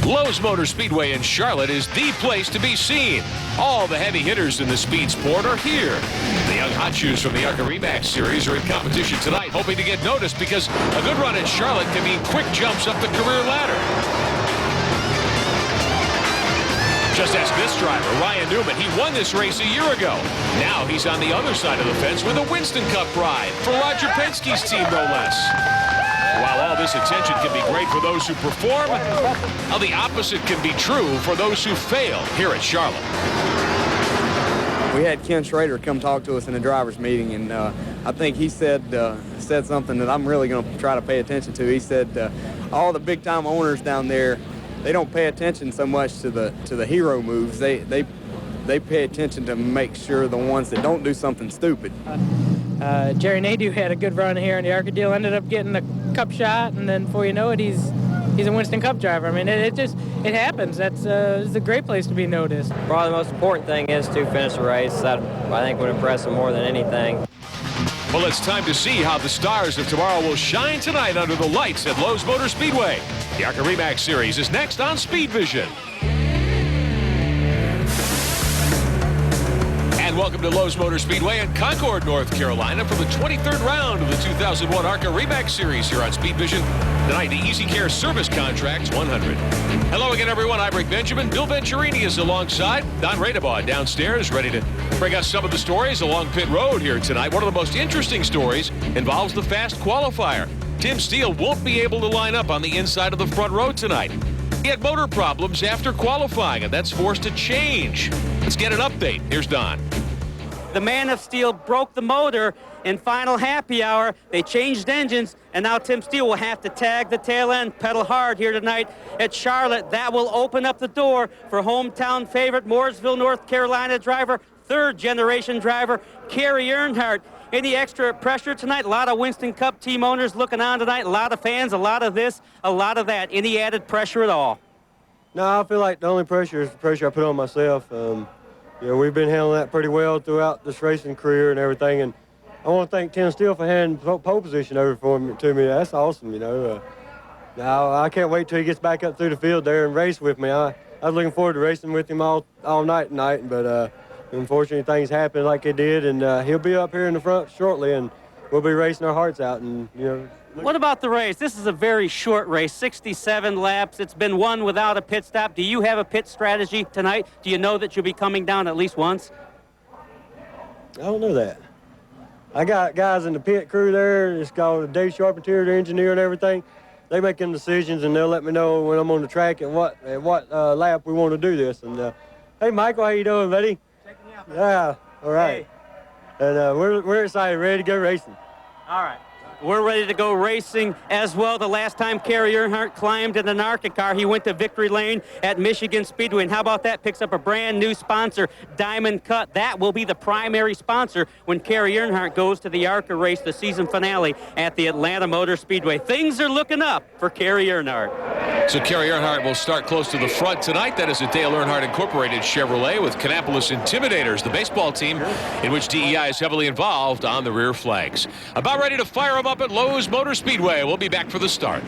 Lowe's Motor Speedway in Charlotte is the place to be seen. All the heavy hitters in the speed sport are here. The young hot shoes from the ARCA RE series are in competition tonight, hoping to get noticed because a good run in Charlotte can mean quick jumps up the career ladder. Just ask this driver, Ryan Newman. He won this race a year ago. Now he's on the other side of the fence with a Winston Cup ride for Roger Penske's team, no less. While all this attention can be great for those who perform, the opposite can be true for those who fail here at Charlotte. We had Ken Schrader come talk to us in a driver's meeting, and I think he said something that I'm really going to try to pay attention to. He said all the big-time owners down there, they don't pay attention so much to the hero moves. They pay attention to make sure the ones that don't do something stupid. Jerry Nadeau had a good run here in the ARCA deal, ended up getting a cup shot, and then before you know it, he's a Winston Cup driver. I mean, it happens. It's a great place to be noticed. Probably the most important thing is to finish the race. That I think would impress him more than anything. Well, it's time to see how the stars of tomorrow will shine tonight under the lights at Lowe's Motor Speedway. The ARCA RE series is next on Speed Vision. And welcome to Lowe's Motor Speedway in Concord, North Carolina for the 23rd round of the 2001 ARCA RE series here on Speed Vision. Tonight, the EasyCare Service Contracts 100. Hello again, everyone. I'm Rick Benjamin. Bill Venturini is alongside. Don Radebaugh downstairs, ready to bring us some of the stories along pit road here tonight. One of the most interesting stories involves the fast qualifier. Tim Steele won't be able to line up on the inside of the front row tonight. He had motor problems after qualifying, and that's forced a change. Let's get an update. Here's Don. The Man of Steel broke the motor in final happy hour. They changed engines, and now Tim Steele will have to tag the tail end, pedal hard here tonight at Charlotte. That will open up the door for hometown favorite, Mooresville, North Carolina driver, third-generation driver, Kerry Earnhardt. Any extra pressure tonight? A lot of Winston Cup team owners looking on tonight, a lot of fans, a lot of this, a lot of that. Any added pressure at all? No, I feel like the only pressure is the pressure I put on myself. We've been handling that pretty well throughout this racing career and everything, and I want to thank Tim Steele for handing pole position over to me. That's awesome, Now, I can't wait till he gets back up through the field there and race with me. I was looking forward to racing with him all night tonight, but unfortunately things happened like they did, and he'll be up here in the front shortly, and we'll be racing our hearts out. And What about the race? This is a very short race, 67 laps. It's been won without a pit stop. Do you have a pit strategy tonight? Do you know that you'll be coming down at least once? I don't know that. I got guys in the pit crew there. It's called Dave Charpentier, the engineer and everything. They make them decisions, and they'll let me know when I'm on the track and what lap we want to do this. And hey, Michael, how you doing, buddy? Checking you out. Yeah, all right. Hey. And we're excited, ready to go racing. All right. We're ready to go racing as well. The last time Kerry Earnhardt climbed in an ARCA car, he went to victory lane at Michigan Speedway. And how about that? Picks up a brand new sponsor, Diamond Cut. That will be the primary sponsor when Kerry Earnhardt goes to the ARCA race, the season finale at the Atlanta Motor Speedway. Things are looking up for Kerry Earnhardt. So Kerry Earnhardt will start close to the front tonight. That is a Dale Earnhardt Incorporated Chevrolet with Kannapolis Intimidators, the baseball team in which DEI is heavily involved, on the rear flags. About ready to fire them up at Lowe's Motor Speedway. We'll be back for the start.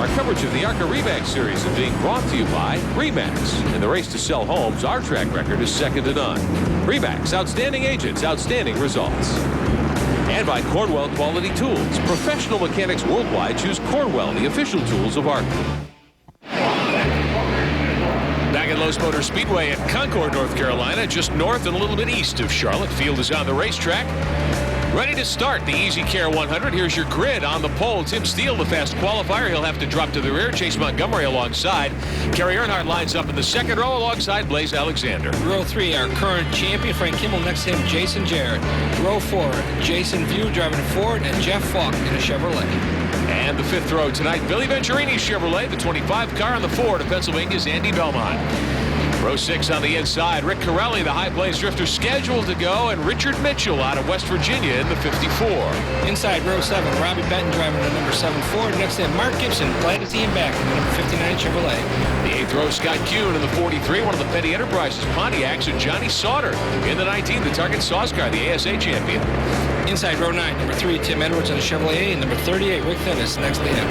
Our coverage of the ARCA RE series is being brought to you by RE/MAX. In the race to sell homes, our track record is second to none. RE/MAX, outstanding agents, outstanding results. And by Cornwell Quality Tools. Professional mechanics worldwide choose Cornwell, the official tools of ARCA. Back at Lowe's Motor Speedway in Concord, North Carolina, just north and a little bit east of Charlotte. Field is on the racetrack. Ready to start the EasyCare 100. Here's your grid. On the pole, Tim Steele, the fast qualifier. He'll have to drop to the rear. Chase Montgomery alongside. Kerry Earnhardt lines up in the second row alongside Blaze Alexander. Row 3, our current champion, Frank Kimmel. Next to him, Jason Jarrett. Row 4, Jason View driving a Ford, and Jeff Falk in a Chevrolet. And the fifth row tonight, Billy Venturini's Chevrolet, the 25 car on the Ford of Pennsylvania's Andy Belmont. Row 6 on the inside, Rick Corelli, the high place drifter, scheduled to go, and Richard Mitchell out of West Virginia in the 54. Inside row 7, Robbie Benton driving the number 7 Ford. Next to him, Mark Gibson, glad to see him back in the number 59 Chevrolet. The 8th row, Scott Kuhn in the 43, one of the Petty Enterprises Pontiacs, and Johnny Sauter in the 19, the Target Sauce car, the ASA champion. Inside row 9, number 3, Tim Edwards on a Chevrolet, and number 38, Rick Finnis next to him.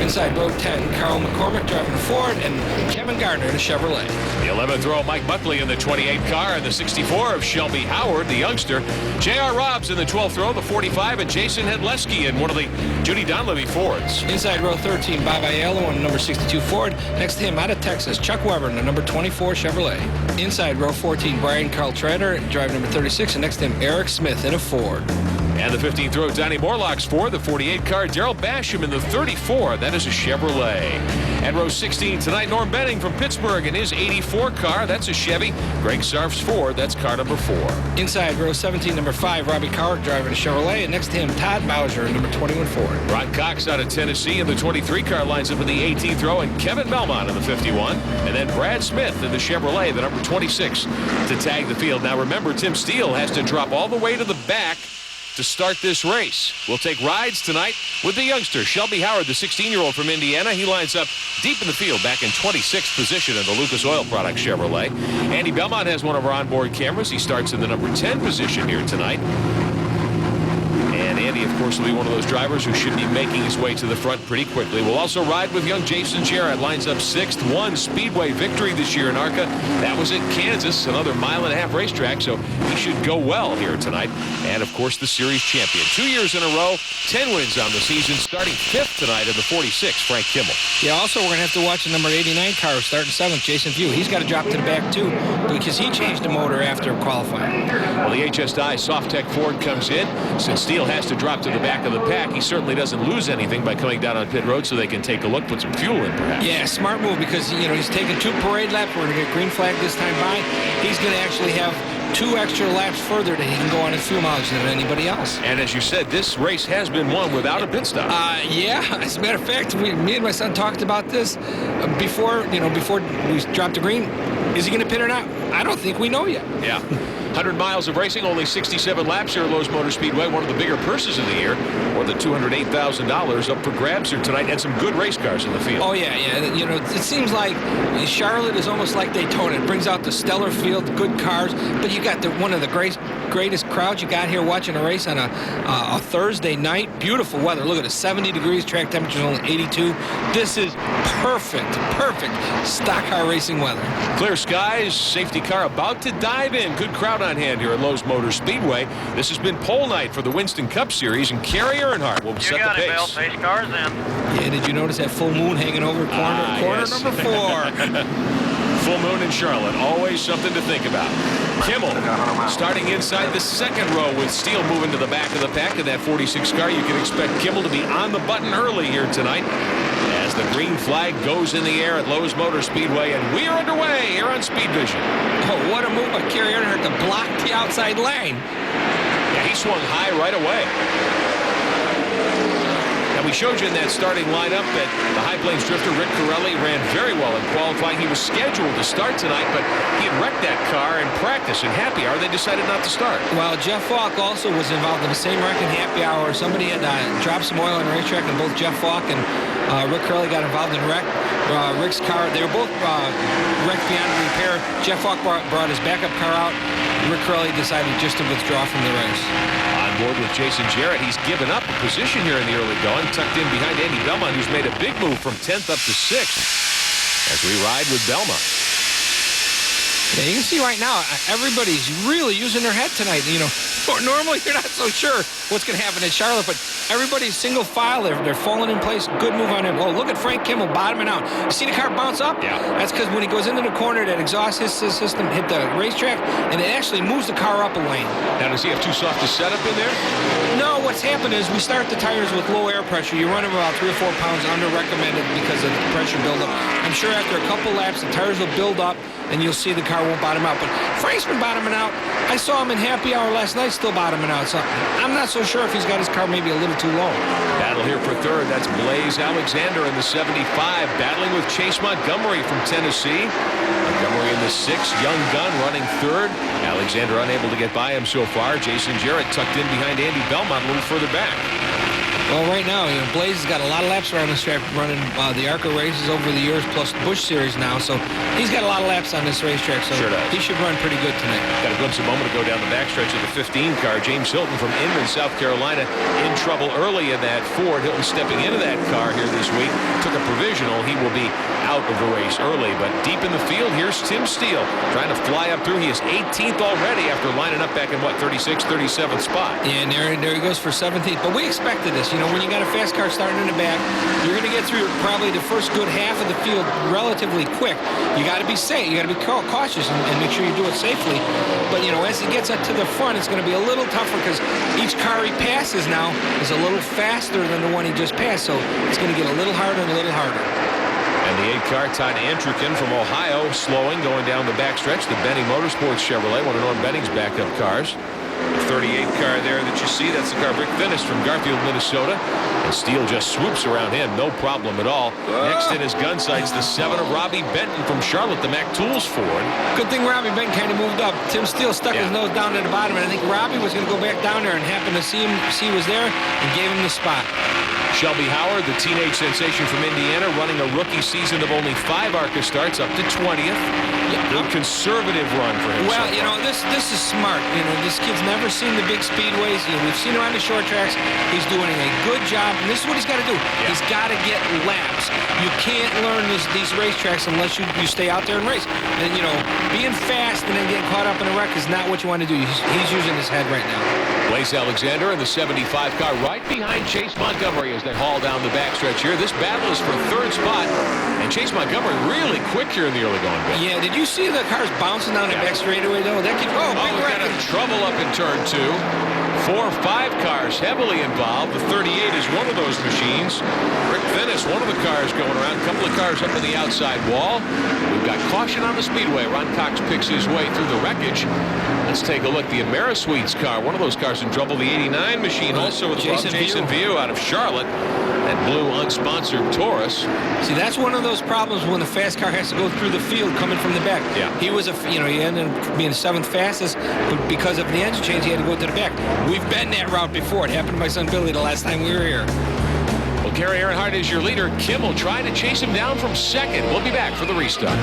Inside row 10, Carl McCormick driving a Ford, and Kevin Gardner in a Chevrolet. The 11th row, Mike Buckley in the 28 car, and the 64 of Shelby Howard, the youngster. J.R. Robbs in the 12th row, the 45, and Jason Hedleski in one of the Judy Donlevy Fords. Inside row 13, Bob Aiello in the number 62 Ford. Next to him, out of Texas, Chuck Weber in the number 24 Chevrolet. Inside row 14, Brian Carl Trader, drive number 36, and next to him, Eric Smith in a Ford. And the 15th row, Donnie Morlock's Ford, the 48 car, Darrell Basham in the 34. That is a Chevrolet. At row 16 tonight, Norm Benning from Pittsburgh in his 84 car. That's a Chevy. Greg Sarf's Ford. That's car number 4. Inside row 17, number 5, Robbie Cowart driving a Chevrolet. And next to him, Todd Bowser in number 21 Ford. Ron Cox out of Tennessee in the 23 car lines up in the 18th row. And Kevin Belmont in the 51. And then Brad Smith in the Chevrolet, the number 26, to tag the field. Now remember, Tim Steele has to drop all the way to the back to start this race. We'll take rides tonight with the youngster, Shelby Howard, the 16-year-old from Indiana. He lines up deep in the field, back in 26th position in the Lucas Oil Products Chevrolet. Andy Belmont has one of our onboard cameras. He starts in the number 10 position here tonight. And Andy, of course, will be one of those drivers who should be making his way to the front pretty quickly. We'll also ride with young Jason Jarrett. Lines up 6th, won Speedway victory this year in ARCA. That was at Kansas, another mile-and-a-half racetrack, so he should go well here tonight. And, of course, the series champion. 2 years in a row, 10 wins on the season, starting 5th tonight in the 46, Frank Kimmel. Yeah, also, we're going to have to watch the number 89 car starting 7th, Jason View. He's got to drop to the back, too, because he changed the motor after qualifying. Well, the HSI Softtech Ford comes in. Since Steele has to drop to the back of the pack, he certainly doesn't lose anything by coming down on pit road so they can take a look, put some fuel in, perhaps. Yeah, smart move, because, you know, he's taking 2 parade laps. We're going to get green flag this time by. He's going to actually have 2 extra laps further that he can go on his fuel mileage than anybody else. And as you said, this race has been won without a pit stop. Yeah, as a matter of fact, me and my son talked about this before we dropped the green. Is he going to pit or not? I don't think we know yet. Yeah. 100 miles of racing, only 67 laps here at Lowe's Motor Speedway, one of the bigger purses of the year, more than $208,000 up for grabs here tonight, and some good race cars in the field. Oh, yeah. You know, it seems like Charlotte is almost like Daytona. It brings out the stellar field, good cars, but you got one of the greatest crowds you got here watching a race on a Thursday night. Beautiful weather. Look at it, 70 degrees, track temperature's only 82. This is perfect stock car racing weather. Clear skies, safety car about to dive in. Good crowd on hand here at Lowe's Motor Speedway. This has been pole night for the Winston Cup Series, and Kerry Earnhardt will set the pace. You got it, Bill. Pace car's in. Yeah, did you notice that full moon hanging over corner yes. number 4? Full moon in Charlotte, always something to think about. Kimmel starting inside the second row with Steele moving to the back of the pack in that 46 car. You can expect Kimmel to be on the button early here tonight as the green flag goes in the air at Lowe's Motor Speedway, and we are underway here on Speed Vision. Oh, what a move by Kerry Earnhardt to block the outside lane. Yeah, he swung high right away. And we showed you in that starting lineup that the High Plains drifter Rick Corelli ran very well in qualifying. He was scheduled to start tonight, but he had wrecked that car in practice. In happy hour, they decided not to start. Well, Jeff Falk also was involved in the same wreck in happy hour. Somebody had dropped some oil on the racetrack, and both Jeff Falk and Rick Corelli got involved in wreck. Rick's car, they were both wrecked beyond repair. Jeff Falk brought his backup car out. Rick Corelli decided just to withdraw from the race. On board with Jason Jarrett, he's given up a position here in the early going, tucked in behind Andy Belmont, who's made a big move from 10th up to 6th as we ride with Belmont. Yeah, you can see right now, everybody's really using their head tonight. You know, normally you're not so sure what's going to happen in Charlotte, but everybody's single file. They're falling in place. Good move on him. Oh, look at Frank Kimmel bottoming out. You see the car bounce up? Yeah. That's because when he goes into the corner, that exhaust system hit the racetrack, and it actually moves the car up a lane. Now, does he have too soft a setup in there? No, what's happened is we start the tires with low air pressure. You run them about 3 or 4 pounds under recommended because of the pressure buildup. I'm sure after a couple laps, the tires will build up, and you'll see the car won't bottom out. But Frank's been bottoming out. I saw him in happy hour last night still bottoming out. So I'm not so sure if he's got his car maybe a little too low. Battle here for third. That's Blaze Alexander in the 75, battling with Chase Montgomery from Tennessee. Montgomery in the 6th, Young Gun running third. Alexander unable to get by him so far. Jason Jarrett tucked in behind Andy Belmont a little further back. Well, right now, Blaze has got a lot of laps around this track running the ARCA races over the years, plus the Busch Series now. So he's got a lot of laps on this racetrack. So Sure does. he should run pretty good tonight. Got a glimpse a moment ago down the backstretch of the 15 car. James Hilton from Inman, South Carolina, in trouble early in that Ford. Hilton stepping into that car here this week. Took a provisional. He will be out of the race early. But deep in the field, here's Tim Steele trying to fly up through. He is 18th already after lining up back in, what, 36th, 37th spot. Yeah, and there he goes for 17th. But we expected this. You know, when you got a fast car starting in the back, you're going to get through probably the first good half of the field relatively quick. You got to be safe. You got to be cautious and make sure you do it safely. But, you know, as it gets up to the front, it's going to be a little tougher because each car he passes now is a little faster than the one he just passed. So it's going to get a little harder and a little harder. And the 8 car, Todd Antrukin from Ohio, slowing, going down the backstretch. The Benning Motorsports Chevrolet, one of Norm Benning's backup cars. The 38 car there that you see, that's the car Rick Finnis from Garfield, Minnesota. And Steele just swoops around him, no problem at all. Next in his gun sights, the 7 of Robbie Benton from Charlotte, the Mac Tools Ford. Good thing Robbie Benton kind of moved up. Tim Steele stuck his nose down at the bottom, and I think Robbie was going to go back down there and happened to see he was there and gave him the spot. Shelby Howard, the teenage sensation from Indiana, running a rookie season of only 5 ARCA starts, up to 20th. Good conservative run for him. Well, you know, this is smart. You know, this kid's never seen the big speedways. You know, we've seen him on the short tracks. He's doing a good job, and this is what he's got to do. He's got to get laps. You can't learn these racetracks unless you stay out there and race. And, you know, being fast and then getting caught up in a wreck is not what you want to do. He's using his head right now. Blaze Alexander in the 75 car right behind Chase Montgomery as they haul down the backstretch here. This battle is for 3rd spot, and Chase Montgomery really quick here in the early going bit. Yeah, did you see the cars bouncing down the back straightaway, though? That could, big wreck. Kind of trouble up in turn 2. 4 or 5 cars heavily involved. The 38 is one of those machines. Rick Finnis, one of the cars going around. A couple of cars up on the outside wall. We've got caution on the speedway. Ron Cox picks his way through the wreckage. Let's take a look. The Amerisweets car, one of those cars in trouble. The 89 machine, also with Jason View out of Charlotte. That blue unsponsored Taurus. See, that's one of those problems when the fast car has to go through the field coming from the back. Yeah. He was he ended up being 7th fastest, but because of the engine change, he had to go to the back. We've been that route before. It happened to my son Billy the last time we were here. Well, Gary Earnhardt is your leader. Kim will try to chase him down from 2nd. We'll be back for the restart.